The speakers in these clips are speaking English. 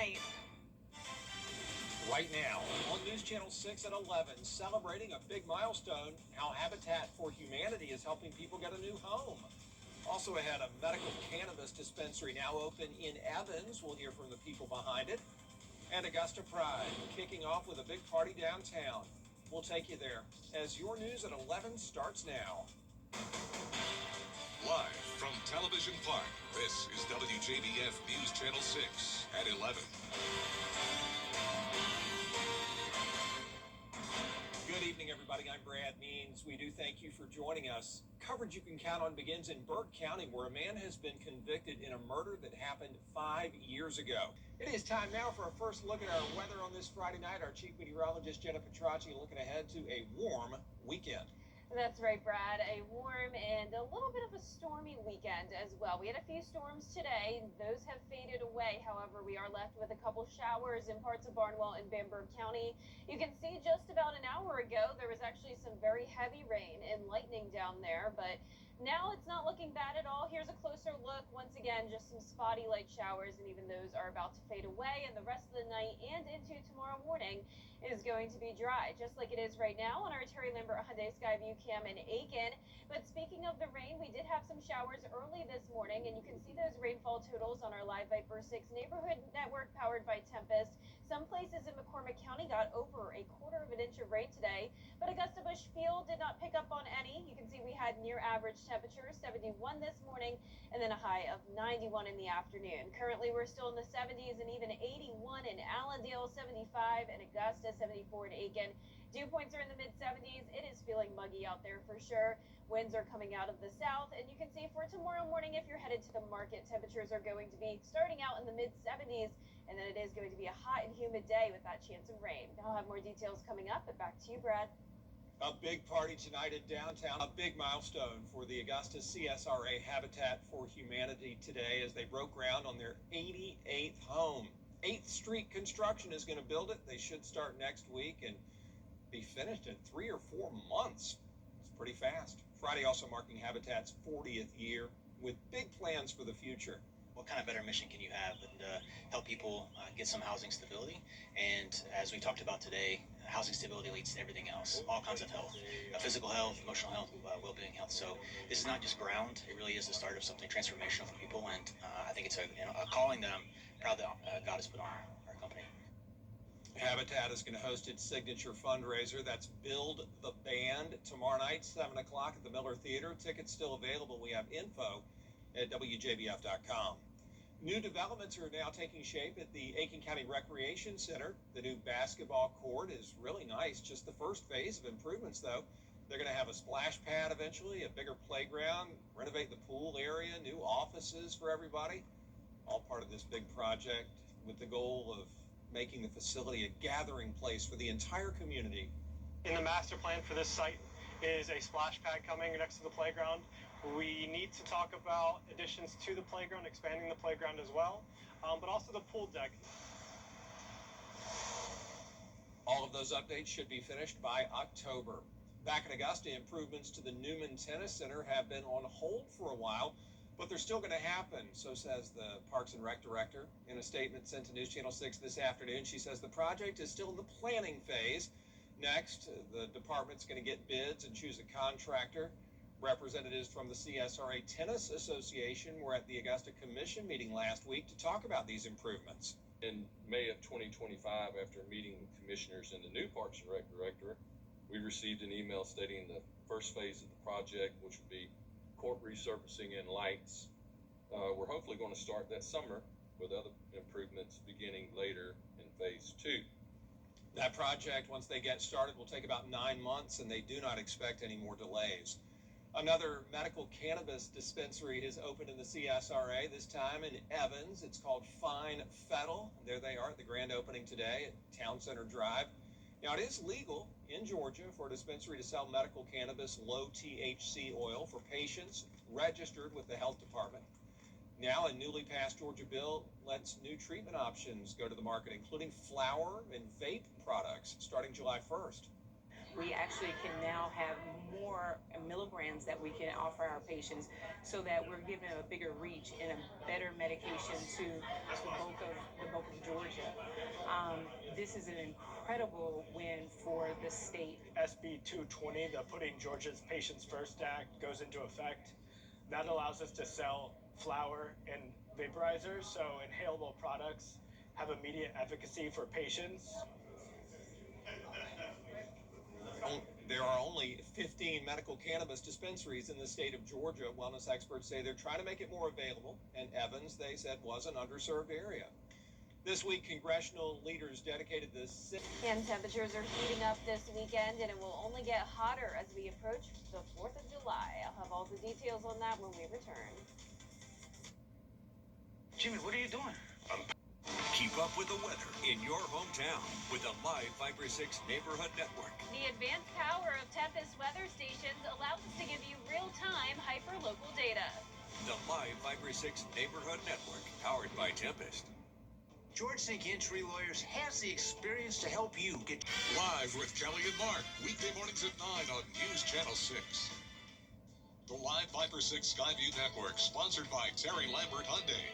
tonight. Right now, on News Channel 6 at 11, celebrating a big milestone, how Habitat for Humanity is helping people get a new home. Also ahead, a medical cannabis dispensary now open in Evans. We'll hear from the people behind it. And Augusta Pride kicking off with a big party downtown. We'll take you there as your news at 11 starts now. Live from Television Park, this is WJBF News Channel 6 at 11. Good evening, everybody. I'm Brad Means. We do thank you for joining us. Coverage you can count on begins in Burke County, where a man has been convicted in a murder that happened 5 years ago. It is time now for a first look at our weather on this Friday night. Our chief meteorologist, Jenna Petracci, looking ahead to a warm weekend. That's right, Brad. A warm and a little bit of a stormy weekend as well. We had a few storms today. Those have faded away. However, we are left with a couple showers in parts of Barnwell and Bamberg County. You can see just about an hour ago, there was actually some very heavy rain and lightning down there, but now it's not looking bad at all. Here's a closer look. Once again, just some spotty light showers, and even those are about to fade away. And the rest of the night and into tomorrow morning is going to be dry, just like it is right now on our Terry Lambert Hyundai Skyview Cam in Aiken. But speaking of the rain, we did have some showers early this morning, and you can see those rainfall totals on our Live Viper 6 neighborhood network powered by Tempest. Some places in McCormick County got over a quarter of an inch of rain today, but Augusta Bush Field did not pick up on any. You can see we had near average temperatures, 71 this morning, and then a high of 91 in the afternoon. Currently, we're still in the 70s and even 81 in Allendale, 75 in Augusta, 74 in Aiken. Dew points are in the mid-70s. It is feeling muggy out there for sure. Winds are coming out of the south, and you can see for tomorrow morning, if you're headed to the market, temperatures are going to be starting out in the mid-70s, and then it is going to be a hot and humid day with that chance of rain. I'll have more details coming up, but back to you, Brad. A big party tonight in downtown, a big milestone for the Augusta CSRA Habitat for Humanity today as they broke ground on their 88th home. 8th Street construction is going to build it. They should start next week and be finished in 3 or 4 months. It's pretty fast. Friday also marking Habitat's 40th year with big plans for the future. What kind of better mission can you have than to help people get some housing stability? And as we talked about today, housing stability leads to everything else, all kinds of health, physical health, emotional health, well-being health. So this is not just ground. It really is the start of something transformational for people. And I think it's a calling that I'm proud that God has put on our company. Habitat is going to host its signature fundraiser. That's Build the Band tomorrow night, 7 o'clock at the Miller Theater. Tickets still available. We have info at WJBF.com. New developments are now taking shape at the Aiken County Recreation Center. The new basketball court is really nice. Just the first phase of improvements, though. They're going to have a splash pad eventually, a bigger playground, renovate the pool area, new offices for everybody. All part of this big project with the goal of making the facility a gathering place for the entire community. In the master plan for this site is a splash pad coming next to the playground. We need to talk about additions to the playground, expanding the playground as well, but also the pool deck. All of those updates should be finished by October. Back in Augusta, improvements to the Newman Tennis Center have been on hold for a while, but they're still going to happen, so says the Parks and Rec director. In a statement sent to News Channel 6 this afternoon, she says the project is still in the planning phase. Next, the department's going to get bids and choose a contractor. Representatives from the CSRA Tennis Association were at the Augusta Commission meeting last week to talk about these improvements. In May of 2025, after meeting with commissioners and the new Parks and Rec director, we received an email stating the first phase of the project, which would be court resurfacing and lights. We're hopefully going to start that summer with other improvements beginning later in phase 2. That project, once they get started, will take about 9 months, and they do not expect any more delays. Another medical cannabis dispensary has opened in the CSRA, this time in Evans. It's called Fine Fettle. There they are at the grand opening today at Town Center Drive. Now, it is legal in Georgia for a dispensary to sell medical cannabis low THC oil for patients registered with the health department. Now, a newly passed Georgia bill lets new treatment options go to the market, including flower and vape products starting July 1st. We actually can now have more milligrams that we can offer our patients so that we're giving a bigger reach and a better medication to the bulk of Georgia. This is an incredible win for the state. SB 220, the Putting Georgia's Patients First Act, goes into effect. That allows us to sell flour and vaporizers, so inhalable products have immediate efficacy for patients. There are only 15 medical cannabis dispensaries in the state of Georgia. Wellness experts say they're trying to make it more available, and Evans, they said, was an underserved area. This week, congressional leaders dedicated the city. And temperatures are heating up this weekend, and it will only get hotter as we approach the 4th of July. I'll have all the details on that when we return. Jimmy, what are you doing? Keep up with the weather in your hometown with the Live Viper 6 Neighborhood Network. The advanced power of Tempest weather stations allows us to give you real-time hyper-local data. The Live Viper 6 Neighborhood Network, powered by Tempest. George St. Entry Lawyers has the experience to help you get Live with Kelly and Mark, weekday mornings at 9 on News Channel 6. The Live Viper 6 Skyview Network, sponsored by Terry Lambert Hyundai.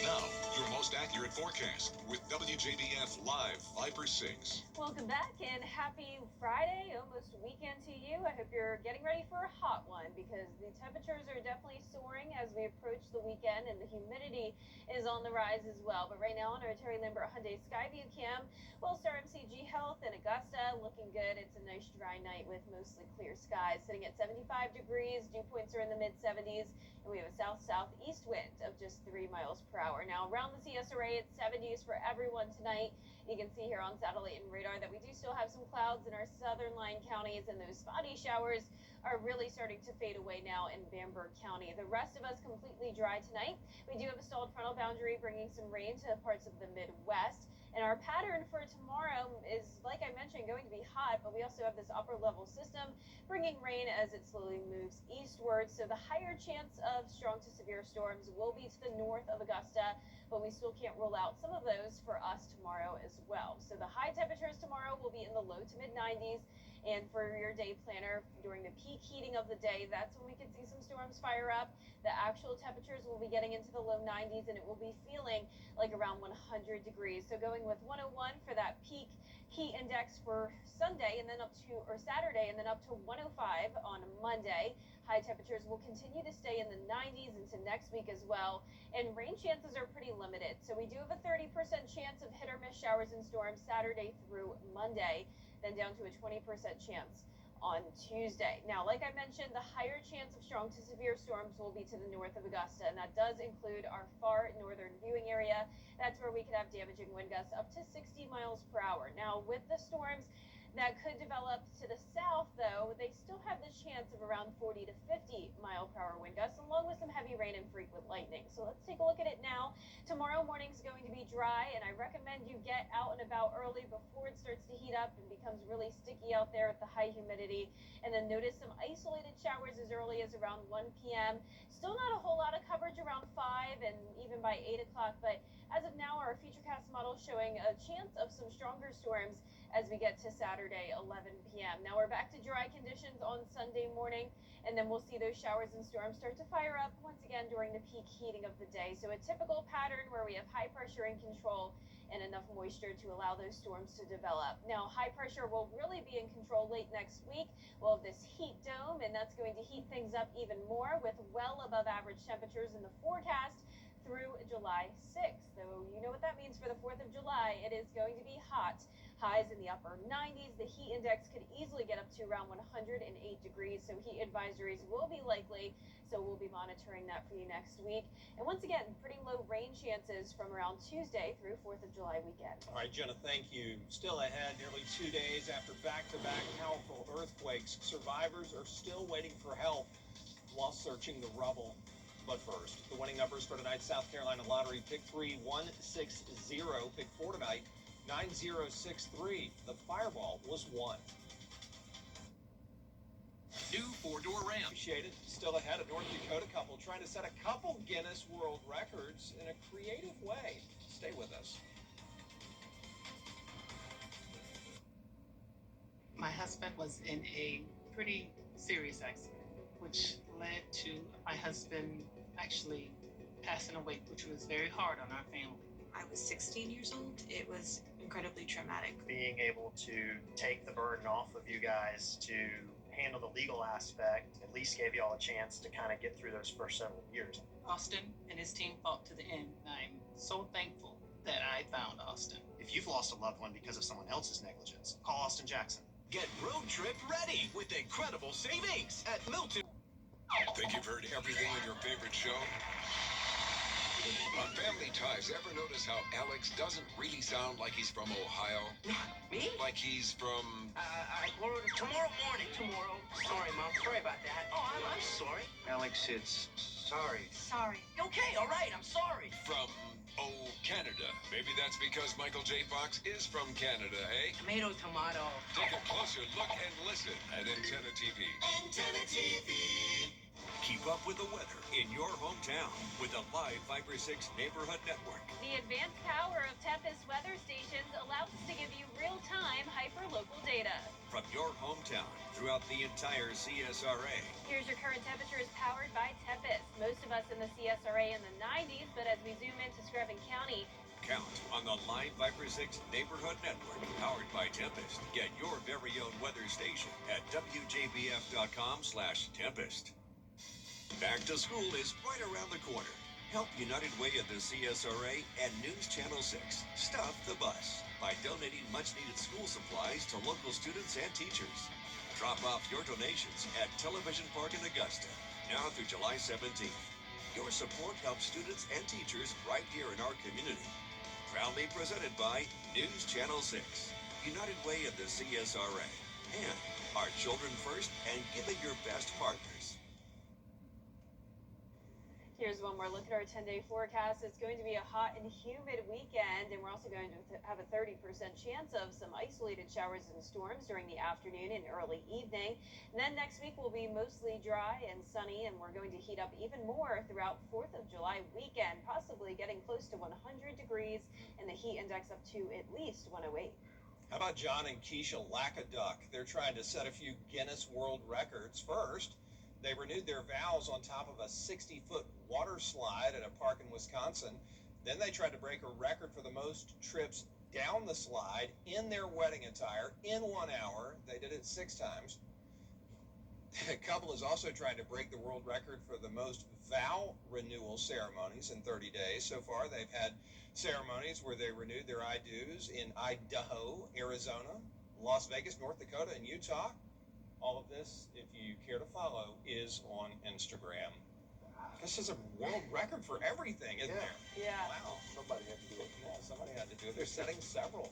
Now, your most accurate forecast with WJBF Live Viper 6. Welcome back and happy Friday, almost weekend to you. I hope you're getting ready for a hot one because the temperatures are definitely soaring as we approach the weekend and the humidity is on the rise as well. But right now on our Terry Lambert Hyundai Skyview cam, Wellstar MCG Health in Augusta looking good. It's a nice dry night with mostly clear skies, sitting at 75 degrees. Dew points are in the mid 70s. And we have a south-southeast wind of just 3 miles per hour. Now, around the CSRA, it's 70s for everyone tonight. You can see here on satellite and radar that we do still have some clouds in our southern line counties, and those spotty showers are really starting to fade away now in Bamberg County. The rest of us completely dry tonight. We do have a stalled frontal boundary bringing some rain to parts of the Midwest. And our pattern for tomorrow is, like I mentioned, going to be hot, but we also have this upper level system bringing rain as it slowly moves eastward. So the higher chance of strong to severe storms will be to the north of Augusta, but we still can't rule out some of those for us tomorrow as well. So the high temperatures tomorrow will be in the low to mid 90s. And for your day planner, during the peak heating of the day, that's when we could see some storms fire up. The actual temperatures will be getting into the low 90s, and it will be feeling like around 100 degrees. So going with 101 for that peak heat index for Sunday, and then up to, or Saturday, and then up to 105 on Monday. High temperatures will continue to stay in the 90s into next week as well. And rain chances are pretty limited. So we do have a 30% chance of hit or miss showers and storms Saturday through Monday, then down to a 20% chance on Tuesday. Now, like I mentioned, the higher chance of strong to severe storms will be to the north of Augusta, and that does include our far northern viewing area. That's where we could have damaging wind gusts up to 60 miles per hour. Now, with the storms that could develop to the south, though, they still have the chance of around 40 to 50 mile per hour wind gusts, along with some heavy rain and frequent lightning. So let's take a look at it now. Tomorrow morning is going to be dry, and I recommend you get out and about early before it starts to heat up and becomes really sticky out there with the high humidity. And then notice some isolated showers as early as around 1 p.m. Still not a whole lot of coverage around 5 and even by 8 o'clock, but as of now, our Futurecast model is showing a chance of some stronger storms as we get to Saturday, 11 p.m. Now we're back to dry conditions on Sunday morning, and then we'll see those showers and storms start to fire up once again during the peak heating of the day. So a typical pattern where we have high pressure in control and enough moisture to allow those storms to develop. Now, high pressure will really be in control late next week. We'll have this heat dome, and that's going to heat things up even more with well above average temperatures in the forecast through July 6th. So you know what that means for the 4th of July. It is going to be hot. Highs in the upper 90s. The heat index could easily get up to around 108 degrees. So heat advisories will be likely. So we'll be monitoring that for you next week. And once again, pretty low rain chances from around Tuesday through 4th of July weekend. All right, Jenna, thank you. Still ahead, nearly 2 days after back-to-back powerful earthquakes, survivors are still waiting for help while searching the rubble. But first, the winning numbers for tonight's South Carolina Lottery. Pick 3, 160. Pick 4 tonight, 9063. The Fireball was 1. New four-door Ram. Appreciate it. Still ahead, a North Dakota couple trying to set a couple Guinness World Records in a creative way. Stay with us. My husband was in a pretty serious accident, which led to my husband actually passing away, which was very hard on our family. I was 16 years old. It was incredibly traumatic. Being able to take the burden off of you guys to handle the legal aspect at least gave you all a chance to kind of get through those first several years. Austin and his team fought to the end. I'm so thankful that I found Austin. If you've lost a loved one because of someone else's negligence, call Austin Jackson. Get road trip ready with incredible savings at Milton. Think you've heard everything on your favorite show? On Family Ties, ever notice how Alex doesn't really sound like he's from Ohio? Me? Like he's from... Tomorrow morning. Tomorrow. Sorry, Mom. Sorry about that. Oh, I'm sorry. Alex, it's sorry. Sorry. Okay, all right. I'm sorry. From, Canada. Maybe that's because Michael J. Fox is from Canada, eh? Tomato. Take a closer look and listen at Antenna TV. Antenna TV. Keep up with the weather in your hometown with the live Fiber 6 neighborhood network. The advanced power of Tempest weather stations allows us to give you real-time hyper-local data. From your hometown throughout the entire CSRA. Here's your current temperatures powered by Tempest. Most of us in the CSRA in the 90s, but as we zoom into Screven County, Count on the live Viper 6 neighborhood network powered by Tempest. Get your very own weather station at WJBF.com/Tempest. Back to school is right around the corner. Help United Way of the CSRA and News Channel 6 stop the bus by donating much-needed school supplies to local students and teachers. Drop off your donations at Television Park in Augusta now through July 17th. Your support helps students and teachers right here in our community. Proudly presented by News Channel 6, United Way of the CSRA, and our children first and giving your best partners. here's one more look at our 10-day forecast. It's going to be a hot and humid weekend, and we're also going to have a 30% chance of some isolated showers and storms during the afternoon and early evening. And then next week will be mostly dry and sunny, and we're going to heat up even more throughout 4th of July weekend, possibly getting close to 100 degrees and the heat index up to at least 108. How about John and Keisha Lackaduck? They're trying to set a few Guinness World Records. First, they renewed their vows on top of a 60-foot water slide at a park in Wisconsin. Then they tried to break a record for the most trips down the slide in their wedding attire in 1 hour. They did it 6 times. The couple is also trying to break the world record for the most vow renewal ceremonies in 30 days. So far, they've had ceremonies where they renewed their I do's in Idaho, Arizona, Las Vegas, North Dakota, and Utah. All of this, if you care to follow, is on Instagram. This is a world record for everything, isn't there? Yeah. Wow. Somebody had to do it. Yeah, somebody had to do it. They're setting several.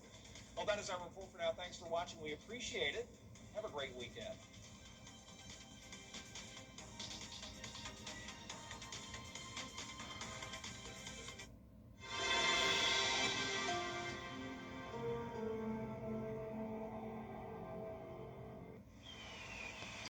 Well, that is our report for now. Thanks for watching. We appreciate it. Have a great weekend.